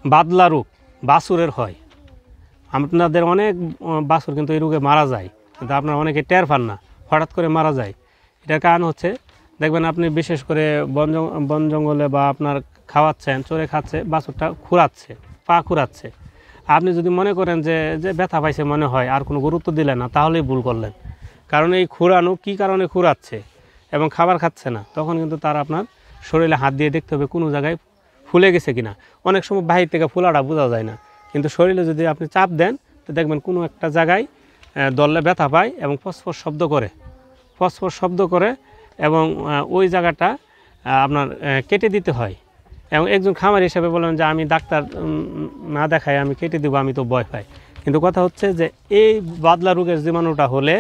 বাদলা রোগ বাছুরের হয়। আপনাদের অনেক বাছুর কিন্তু এই রোগে মারা যায়, কিন্তু আপনারা অনেকে টের পান না, হঠাৎ করে মারা যায়। এটার কারণ হচ্ছে দেখবেন আপনি বিশেষ করে বন জঙ্গলে বা আপনার খাওয়াচ্ছেন, চড়ে খাচ্ছে, বাছুরটা খুঁড়াচ্ছে, পা খুঁড়াচ্ছে। আপনি যদি মনে করেন যে ব্যথা পাইছে মনে হয়, আর কোনো গুরুত্ব দিলেন না, তাহলেই ভুল করলেন। কারণ এই খুঁড়ানো কী কারণে খুঁড়াচ্ছে এবং খাবার খাচ্ছে না, তখন কিন্তু তার আপনার শরীরে হাত দিয়ে দেখতে হবে কোনো জায়গায় ফুলে গেছে কিনা। অনেক সময় বাহির থেকে ফোলাটা বোঝা যায় না, কিন্তু শরীরে যদি আপনি চাপ দেন তো দেখবেন কোনো একটা জায়গায় দললে ব্যথা পায় এবং ফসফস শব্দ করে এবং ওই জায়গাটা আপনার কেটে দিতে হয়। এবং একজন খামার হিসেবে বললেন যে আমি ডাক্তার না দেখাই আমি কেটে দেবো, আমি তো ভয় পাই। কিন্তু কথা হচ্ছে যে এই বাদলা রোগের জীবাণুটা হলে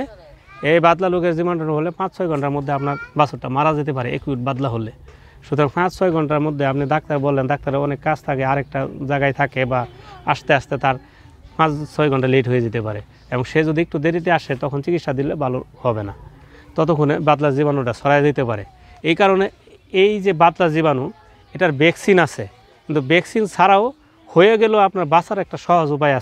5-6 ঘন্টার মধ্যে আপনার বাছুরটা মারা যেতে পারে, একুট বাদলা হলে। সুতরাং 5-6 ঘন্টার মধ্যে আপনি ডাক্তার বললেন, ডাক্তারের অনেক কাজ থাকে, আরেকটা জায়গায় থাকে, বা আস্তে আস্তে তার 5-6 ঘন্টা লেট হয়ে যেতে পারে, এবং সে যদি একটু দেরিতে আসে তখন চিকিৎসা দিলে ভালো হবে না, ততক্ষণে বাদলা জীবাণুটা ছড়ায় যেতে পারে। এই কারণে এই যে বাদলা জীবাণু, এটার ভ্যাকসিন আছে, কিন্তু ভ্যাকসিন ছাড়াও হয়ে গেলেও আপনার বাঁচার একটা সহজ উপায়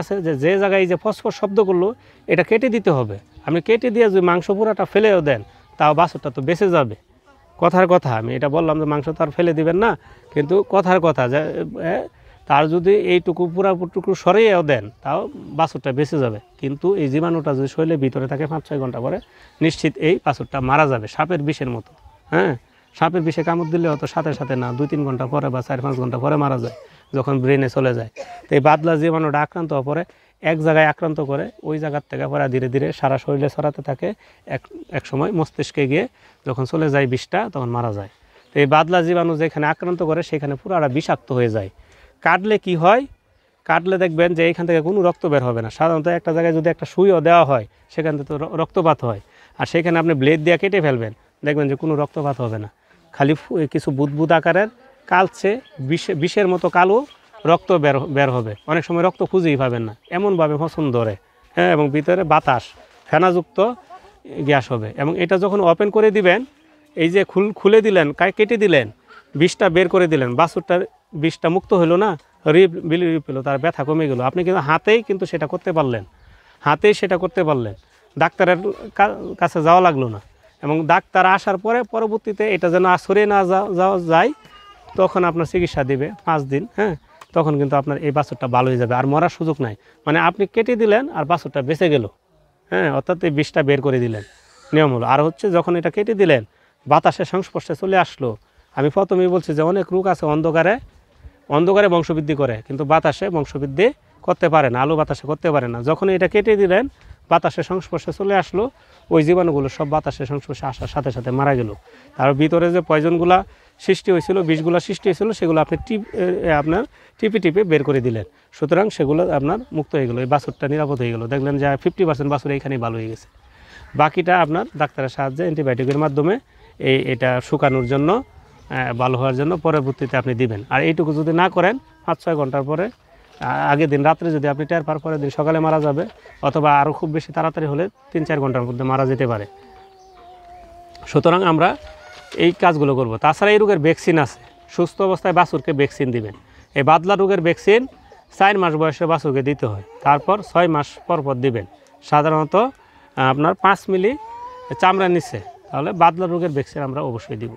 আছে যে জায়গায় যে ফসফস শব্দ করলো এটা কেটে দিতে হবে। আপনি কেটে দিয়ে যদি মাংস পুরাটা ফেলেও দেন, তাও বাছুরটা তো বেঁচে যাবে। কথার কথা, আমি এটা বললাম যে মাংস তো আর ফেলে দিবেন না, কিন্তু কথার কথা যে তার যদি এইটুকু পুরাটুকু সরিয়েও দেন, তাও বাছুরটা বেঁচে যাবে। কিন্তু এই জীবাণুটা যদি শরীরের ভিতরে থাকে 5-6 ঘন্টা পরে, নিশ্চিত এই বাছুরটা মারা যাবে, সাপের বিষের মতো। হ্যাঁ, সাপের বিষে কামড় দিলে হয়তো সাথে সাথে না, 2-3 ঘন্টা পরে বা 4-5 ঘন্টা পরে মারা যায়, যখন ব্রেনে চলে যায়। তো এই বাদলা জীবাণুটা আক্রান্ত হওয়ার পরে এক জায়গায় আক্রান্ত করে ওই জায়গার থেকে পরে ধীরে ধীরে সারা শরীরে ছড়াতে থাকে, এক সময় মস্তিষ্কে গিয়ে যখন চলে যায় বিষটা, তখন মারা যায়। তো এই বাদলা জীবাণু যেখানে আক্রান্ত করে সেখানে পুরাটা বিষাক্ত হয়ে যায়। কাটলে কি হয়, কাটলে দেখবেন যে এইখান থেকে কোনো রক্ত বের হবে না। সাধারণত একটা জায়গায় যদি একটা সুইও দেওয়া হয়, সেখান থেকে তো রক্তপাত হয়, আর সেখানে আপনি ব্লেড দিয়ে কেটে ফেলবেন, দেখবেন যে কোনো রক্তপাত হবে না, খালি কিছু বুদবুদ আকারের কালচে বিষের মতো কালো রক্ত বের হবে। অনেক সময় রক্ত খুঁজেই পাবেন না, এমনভাবে পছন্দ ধরে। হ্যাঁ, এবং ভিতরে বাতাস ফেনাযুক্ত গ্যাস হবে। এবং এটা যখন ওপেন করে দিবেন, এই যে খুলে দিলেন, কেটে দিলেন, বিষটা বের করে দিলেন, বাছুরটার বিষটা মুক্ত হলো না, রিলিফ পেলো, তার ব্যথা কমে গেলো। আপনি কিন্তু হাতেই কিন্তু সেটা করতে পারলেন, ডাক্তারের কাছে যাওয়া লাগলো না। এবং ডাক্তার আসার পরবর্তীতে এটা যেন সরিয়ে না যাওয়া যায়, তখন আপনার চিকিৎসা দিবে 5 দিন। হ্যাঁ, তখন কিন্তু আপনার এই বাছুরটা ভালো হয়ে যাবে, আর মরার সুযোগ নাই। মানে আপনি কেটে দিলেন আর বাছুরটা বেঁচে গেল। হ্যাঁ, অর্থাৎ এই বিষটা বের করে দিলেন, নিয়ম হলো। আর হচ্ছে যখন এটা কেটে দিলেন, বাতাসের সংস্পর্শে চলে আসলো। আমি প্রথমেই বলছি যে অনেক রোগ আছে অন্ধকারে বংশবৃদ্ধি করে, কিন্তু বাতাসে বংশবৃদ্ধি করতে পারে না, আলো বাতাসে করতে পারে না। যখন এটা কেটে দিলেন, বাতাসের সংস্পর্শে চলে আসলো, ওই জীবাণুগুলো সব বাতাসের সংস্পর্শে আসার সাথে সাথে মারা গেল। তার ভিতরে যে পয়জনগুলা সৃষ্টি হয়েছিল, বিষগুলো সৃষ্টি হয়েছিল, সেগুলো আপনি আপনার টিপে বের করে দিলেন। সুতরাং সেগুলো আপনার মুক্ত হয়ে গেলো, এই বাছুরটা নিরাপদ হয়ে গেলো। দেখলেন যে 50% বাছুর এইখানেই ভালো হয়ে গেছে। বাকিটা আপনার ডাক্তারের সাহায্যে অ্যান্টিবায়োটিকের মাধ্যমে এটা শুকানোর জন্য, ভালো হওয়ার জন্য পরবর্তীতে আপনি দিবেন। আর এইটুকু যদি না করেন, 5-6 ঘন্টার পরে, আগের দিন রাত্রে যদি আপনি টের পার, পরের দিন সকালে মারা যাবে, অথবা আরও খুব বেশি তাড়াতাড়ি হলে 3-4 ঘন্টার মধ্যে মারা যেতে পারে। সুতরাং আমরা এই কাজগুলো করব। তাছাড়া এই রোগের ভ্যাকসিন আছে, সুস্থ অবস্থায় বাছুরকে ভ্যাকসিন দিবেন। এই বাদলা রোগের ভ্যাকসিন 4 মাস বয়সে বাছুরকে দিতে হয়, তারপর 6 মাস পর দিবেন। সাধারণত আপনার 5 মিলি চামড়া নিচ্ছে, তাহলে বাদলা রোগের ভ্যাকসিন আমরা অবশ্যই দিব।